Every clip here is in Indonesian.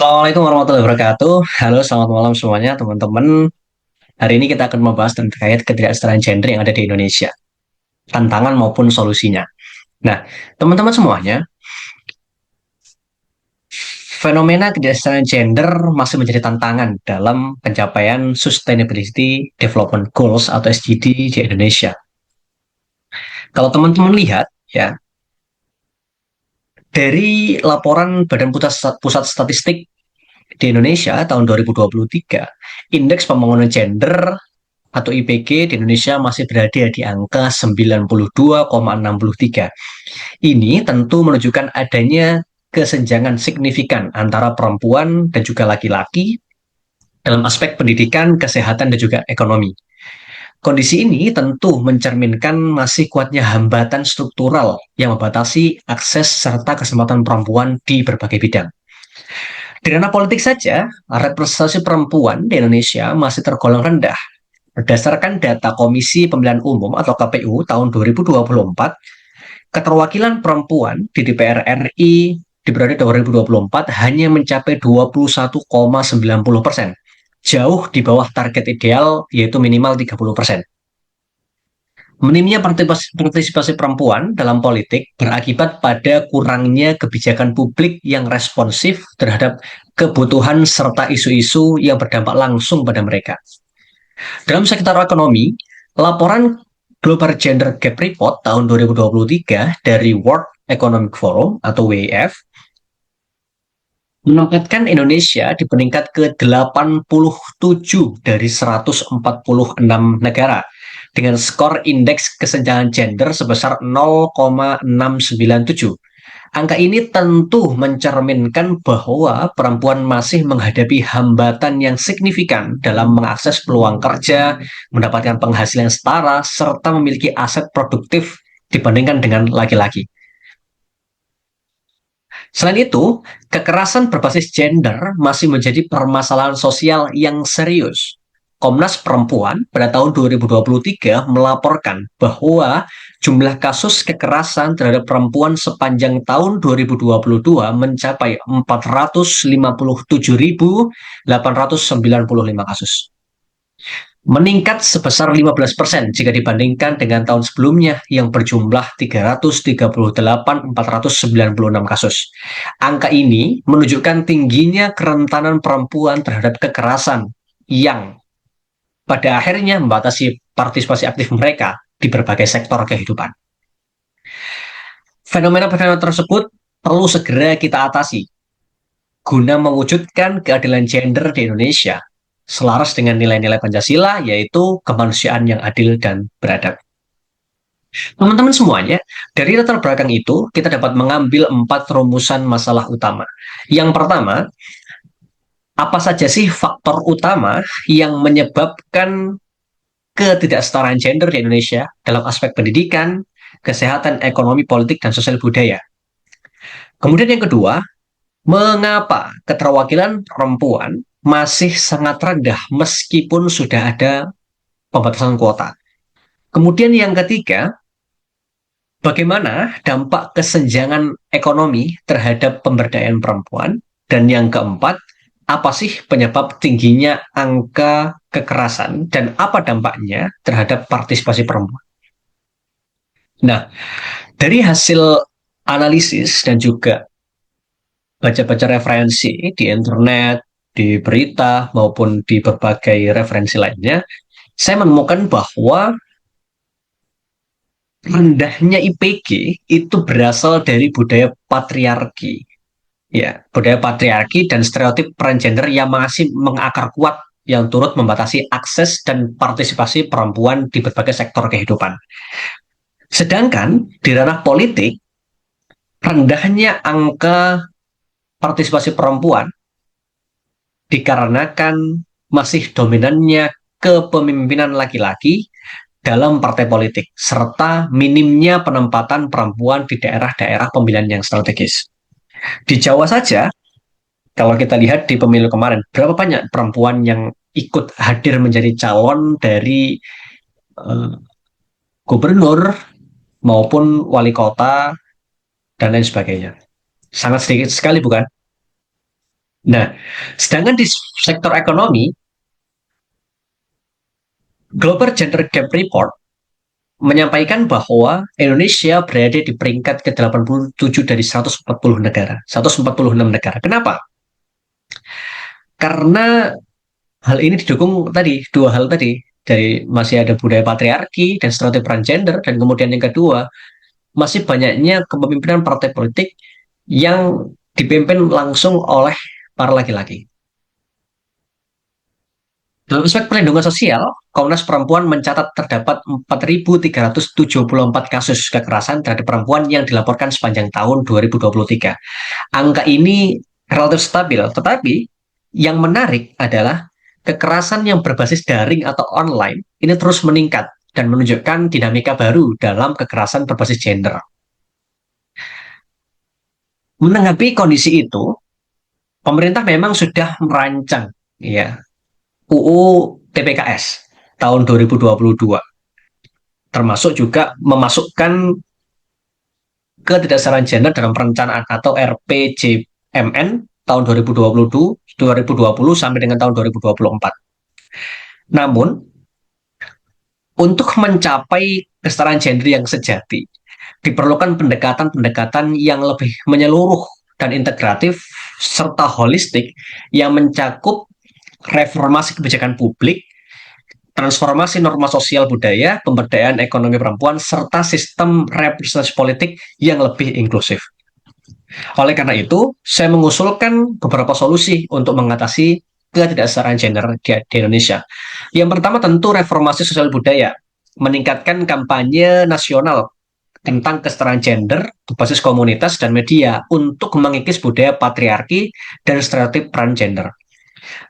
Assalamualaikum warahmatullahi wabarakatuh. Halo, selamat malam semuanya, teman-teman. Hari ini kita akan membahas terkait ketidaksetaraan gender yang ada di Indonesia, tantangan maupun solusinya. Nah, teman-teman semuanya, fenomena ketidaksetaraan gender masih menjadi tantangan dalam pencapaian Sustainability Development Goals atau SDG di Indonesia. Kalau teman-teman lihat, ya, dari laporan Badan Pusat Statistik di Indonesia tahun 2023, indeks pembangunan gender atau IPG di Indonesia masih berada di angka 92,63. Ini tentu menunjukkan adanya kesenjangan signifikan antara perempuan dan juga laki-laki dalam aspek pendidikan, kesehatan, dan juga ekonomi. Kondisi ini tentu mencerminkan masih kuatnya hambatan struktural yang membatasi akses serta kesempatan perempuan di berbagai bidang. Di ranah politik saja, representasi perempuan di Indonesia masih tergolong rendah. Berdasarkan data Komisi Pemilihan Umum atau KPU tahun 2024, keterwakilan perempuan di DPR RI di periode 2024 hanya mencapai 21,90%, jauh di bawah target ideal yaitu minimal 30%. Minimnya partisipasi perempuan dalam politik berakibat pada kurangnya kebijakan publik yang responsif terhadap kebutuhan serta isu-isu yang berdampak langsung pada mereka. Dalam sektor ekonomi, laporan Global Gender Gap Report tahun 2023 dari World Economic Forum atau WEF menempatkan Indonesia di peringkat ke-87 dari 146 negara dengan skor indeks kesenjangan gender sebesar 0,697. Angka ini tentu mencerminkan bahwa perempuan masih menghadapi hambatan yang signifikan dalam mengakses peluang kerja, mendapatkan penghasilan yang setara, serta memiliki aset produktif dibandingkan dengan laki-laki. Selain itu, kekerasan berbasis gender masih menjadi permasalahan sosial yang serius. Komnas Perempuan pada tahun 2023 melaporkan bahwa jumlah kasus kekerasan terhadap perempuan sepanjang tahun 2022 mencapai 457.895 kasus. Meningkat sebesar 15% jika dibandingkan dengan tahun sebelumnya yang berjumlah 338.496 kasus. Angka ini menunjukkan tingginya kerentanan perempuan terhadap kekerasan yang pada akhirnya membatasi partisipasi aktif mereka di berbagai sektor kehidupan. Fenomena-fenomena tersebut perlu segera kita atasi guna mewujudkan keadilan gender di Indonesia selaras dengan nilai-nilai Pancasila, yaitu kemanusiaan yang adil dan beradab. Teman-teman semuanya, dari latar belakang itu, kita dapat mengambil 4 rumusan masalah utama. Yang pertama, apa saja sih faktor utama yang menyebabkan ketidaksetaraan gender di Indonesia dalam aspek pendidikan, kesehatan, ekonomi, politik, dan sosial budaya? Kemudian yang kedua, mengapa keterwakilan perempuan masih sangat rendah meskipun sudah ada pembatasan kuota? Kemudian yang ketiga, bagaimana dampak kesenjangan ekonomi terhadap pemberdayaan perempuan? Dan yang keempat, apa sih penyebab tingginya angka kekerasan dan apa dampaknya terhadap partisipasi perempuan? Nah, dari hasil analisis dan juga baca-baca referensi di internet, di berita, maupun di berbagai referensi lainnya, saya menemukan bahwa rendahnya IPG itu berasal dari budaya patriarki. Ya, budaya patriarki dan stereotip peran gender yang masih mengakar kuat yang turut membatasi akses dan partisipasi perempuan di berbagai sektor kehidupan. Sedangkan di ranah politik, rendahnya angka partisipasi perempuan dikarenakan masih dominannya kepemimpinan laki-laki dalam partai politik, serta minimnya penempatan perempuan di daerah-daerah pemilihan yang strategis. Di Jawa saja, kalau kita lihat di pemilu kemarin, berapa banyak perempuan yang ikut hadir menjadi calon dari uh, gubernur maupun wali kota dan lain sebagainya. Sangat sedikit sekali, bukan? Nah, sedangkan di sektor ekonomi, Global Gender Gap Report menyampaikan bahwa Indonesia berada di peringkat ke-87 dari 140 negara, 146 negara. Kenapa? Karena hal ini didukung tadi, dua hal tadi, dari masih ada budaya patriarki dan stereotip transgender, dan kemudian yang kedua, masih banyaknya kepemimpinan partai politik yang dipimpin langsung oleh para laki-laki. Dalam aspek perlindungan sosial, Komnas Perempuan mencatat terdapat 4.374 kasus kekerasan terhadap perempuan yang dilaporkan sepanjang tahun 2023. Angka ini relatif stabil, tetapi yang menarik adalah kekerasan yang berbasis daring atau online ini terus meningkat dan menunjukkan dinamika baru dalam kekerasan berbasis gender. Menanggapi kondisi itu, pemerintah memang sudah merancang ya UU TPKS tahun 2022, termasuk juga memasukkan ketidaksetaraan gender dalam perencanaan atau RPJMN tahun 2020 sampai dengan tahun 2024. Namun, untuk mencapai kesetaraan gender yang sejati, diperlukan pendekatan-pendekatan yang lebih menyeluruh dan integratif serta holistik yang mencakup reformasi kebijakan publik, transformasi norma sosial budaya, pemberdayaan ekonomi perempuan, serta sistem representasi politik yang lebih inklusif. Oleh karena itu, saya mengusulkan beberapa solusi untuk mengatasi ketidaksetaraan gender di Indonesia. Yang pertama tentu reformasi sosial budaya, meningkatkan kampanye nasional tentang kesetaraan gender berbasis komunitas dan media untuk mengikis budaya patriarki dan stereotip peran gender.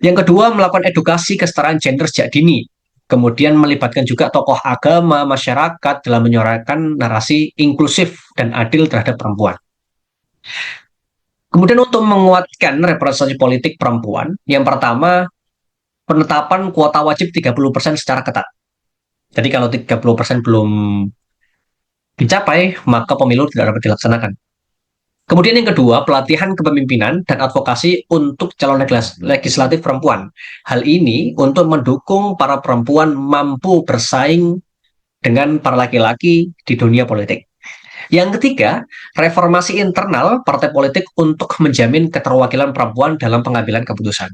Yang kedua, melakukan edukasi kesetaraan gender sejak dini. Kemudian melibatkan juga tokoh agama, masyarakat dalam menyuarakan narasi inklusif dan adil terhadap perempuan. Kemudian untuk menguatkan representasi politik perempuan, yang pertama, penetapan kuota wajib 30% secara ketat. Jadi kalau 30% belum dicapai, maka pemilu tidak dapat dilaksanakan. Kemudian yang kedua, pelatihan kepemimpinan dan advokasi untuk calon legislatif perempuan. Hal ini untuk mendukung para perempuan mampu bersaing dengan para laki-laki di dunia politik. Yang ketiga, reformasi internal partai politik untuk menjamin keterwakilan perempuan dalam pengambilan keputusan.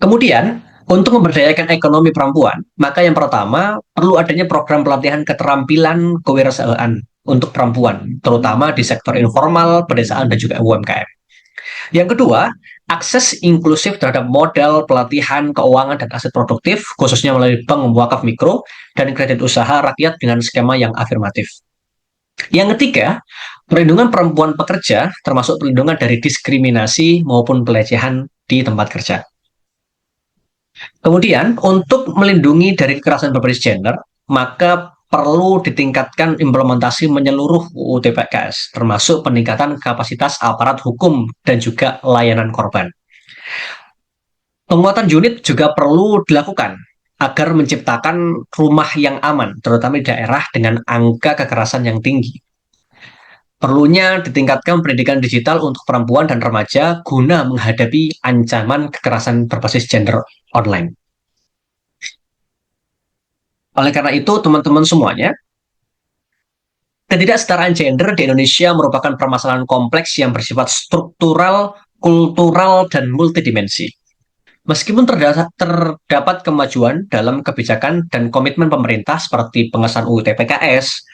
Kemudian, untuk memberdayakan ekonomi perempuan, maka yang pertama perlu adanya program pelatihan keterampilan kewirausahaan untuk perempuan, terutama di sektor informal, pedesaan, dan juga UMKM. Yang kedua, akses inklusif terhadap modal, pelatihan, keuangan, dan aset produktif, khususnya melalui bank wakaf mikro dan kredit usaha rakyat dengan skema yang afirmatif. Yang ketiga, perlindungan perempuan pekerja, termasuk perlindungan dari diskriminasi maupun pelecehan di tempat kerja. Kemudian, untuk melindungi dari kekerasan berbasis gender, maka perlu ditingkatkan implementasi menyeluruh UU TPKS, termasuk peningkatan kapasitas aparat hukum dan juga layanan korban. Penguatan unit juga perlu dilakukan agar menciptakan rumah yang aman, terutama di daerah dengan angka kekerasan yang tinggi. Perlunya ditingkatkan pendidikan digital untuk perempuan dan remaja guna menghadapi ancaman kekerasan berbasis gender online. Oleh karena itu, teman-teman semuanya, ketidaksetaraan gender di Indonesia merupakan permasalahan kompleks yang bersifat struktural, kultural, dan multidimensi. Meskipun terdapat kemajuan dalam kebijakan dan komitmen pemerintah seperti pengesahan UU TPKS,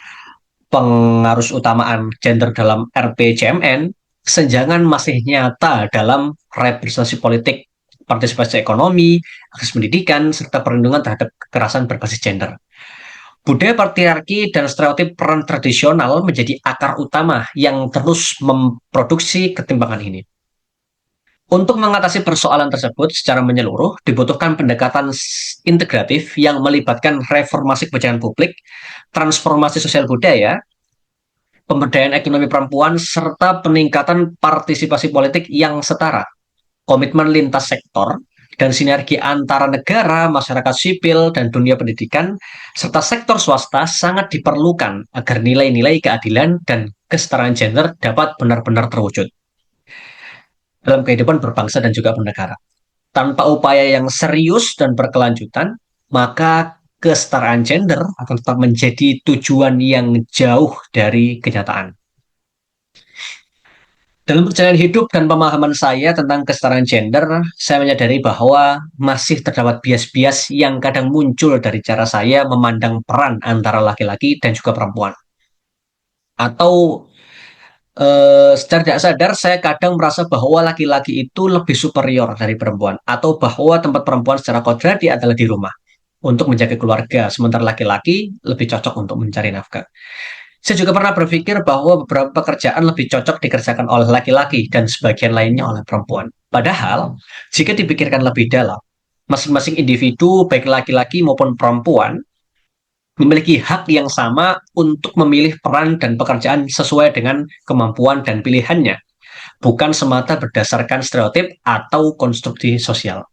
pengarus utamaan gender dalam RPJMN, kesenjangan masih nyata dalam representasi politik, partisipasi ekonomi, akses pendidikan, serta perlindungan terhadap kekerasan berbasis gender. Budaya patriarki dan stereotip peran tradisional menjadi akar utama yang terus memproduksi ketimpangan ini. Untuk mengatasi persoalan tersebut secara menyeluruh, dibutuhkan pendekatan integratif yang melibatkan reformasi kebijakan publik, transformasi sosial budaya, pemberdayaan ekonomi perempuan, serta peningkatan partisipasi politik yang setara, komitmen lintas sektor, dan sinergi antara negara, masyarakat sipil, dan dunia pendidikan, serta sektor swasta sangat diperlukan agar nilai-nilai keadilan dan kesetaraan gender dapat benar-benar terwujud. dalam kehidupan berbangsa dan juga bernegara. Tanpa upaya yang serius dan berkelanjutan, maka kesetaraan gender akan tetap menjadi tujuan yang jauh dari kenyataan. Dalam perjalanan hidup dan pemahaman saya tentang kesetaraan gender, saya menyadari bahwa masih terdapat bias-bias yang kadang muncul dari cara saya memandang peran antara laki-laki dan juga perempuan. Atau secara tidak sadar saya kadang merasa bahwa laki-laki itu lebih superior dari perempuan, atau bahwa tempat perempuan secara kodrati adalah di rumah untuk menjaga keluarga, sementara laki-laki lebih cocok untuk mencari nafkah. Saya juga pernah berpikir bahwa beberapa pekerjaan lebih cocok dikerjakan oleh laki-laki dan sebagian lainnya oleh perempuan. Padahal, jika dipikirkan lebih dalam, masing-masing individu, baik laki-laki maupun perempuan, memiliki hak yang sama untuk memilih peran dan pekerjaan sesuai dengan kemampuan dan pilihannya, bukan semata berdasarkan stereotip atau konstruksi sosial.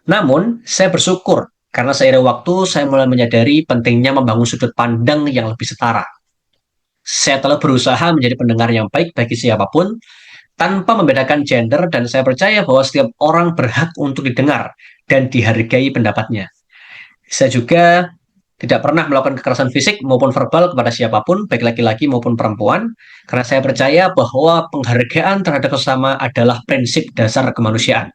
Namun, saya bersyukur karena seiring waktu saya mulai menyadari pentingnya membangun sudut pandang yang lebih setara. Saya telah berusaha menjadi pendengar yang baik bagi siapapun tanpa membedakan gender, dan saya percaya bahwa setiap orang berhak untuk didengar dan dihargai pendapatnya. Saya juga tidak pernah melakukan kekerasan fisik maupun verbal kepada siapapun, baik laki-laki maupun perempuan, karena saya percaya bahwa penghargaan terhadap sesama adalah prinsip dasar kemanusiaan.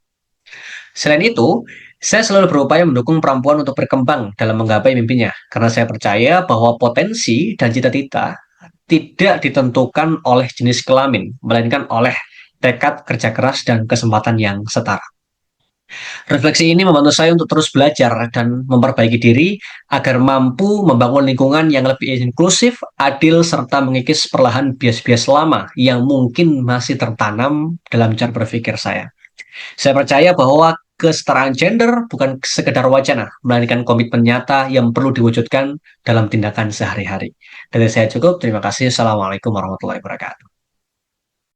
Selain itu, saya selalu berupaya mendukung perempuan untuk berkembang dalam menggapai mimpinya, karena saya percaya bahwa potensi dan cita-cita tidak ditentukan oleh jenis kelamin, melainkan oleh tekad kerja keras dan kesempatan yang setara. Refleksi ini membantu saya untuk terus belajar dan memperbaiki diri agar mampu membangun lingkungan yang lebih inklusif, adil, serta mengikis perlahan bias-bias lama yang mungkin masih tertanam dalam cara berpikir saya. Saya percaya bahwa kesetaraan gender bukan sekedar wacana, melainkan komitmen nyata yang perlu diwujudkan dalam tindakan sehari-hari. Dari saya cukup, terima kasih. Assalamualaikum warahmatullahi wabarakatuh.